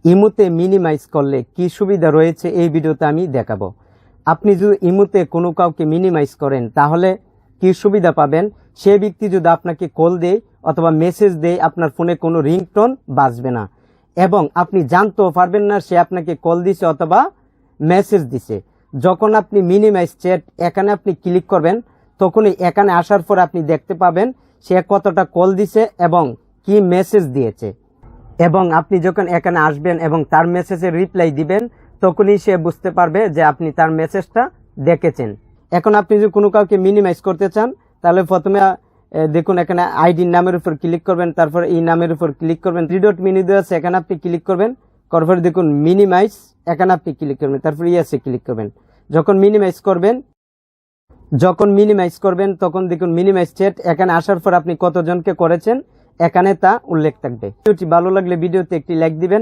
ইমোতে মিনিমাইজ করলে কি সুবিধা রয়েছে এই ভিডিওতে আমি দেখাবো। আপনি যদি ইমোতে কোনো কাউকে মিনিমাইজ করেন তাহলে কি সুবিধা পাবেন, সে ব্যক্তি যদি আপনাকে কল দেয় অথবা মেসেজ দেয় আপনার ফোনে কোনো রিংটোন বাজবে না এবং আপনি জানতেও পারবেন না সে আপনাকে কল দিছে অথবা মেসেজ দিছে। যখন আপনি মিনিমাইজ চ্যাট এখানে আপনি ক্লিক করবেন তখনই এখানে আসার পর আপনি দেখতে পাবেন সে কতটা কল দিছে এবং কি মেসেজ দিয়েছে, এবং আপনি যখন এখানে আসবেন এবং তার মেসেজের রিপ্লাই দিবেন তখনই সে বুঝতে পারবে যে আপনি তার মেসেজটা দেখেছেন। এখন আপনি যদি কোনো কাউকে মিনিমাইজ করতে চান তাহলে প্রথমে দেখুন এখানে আইডির নামের উপর ক্লিক করবেন, তারপর এই নামের উপর ক্লিক করবেন, 3 ডট মেনু দেওয়া আছে এখানে আপনি ক্লিক করবেন, তারপর দেখুন মিনিমাইজ এখানে আপনি ক্লিক করবেন, তারপর ইয়েসে ক্লিক করবেন। যখন মিনিমাইজ করবেন তখন দেখুন মিনিমাইজ চ্যাট এখানে আসার পর আপনি কতজনকে করেছেন এখানে তা উল্লেখ থাকবে। ভিডিওটি ভালো লাগলে ভিডিওতে একটি লাইক দিবেন।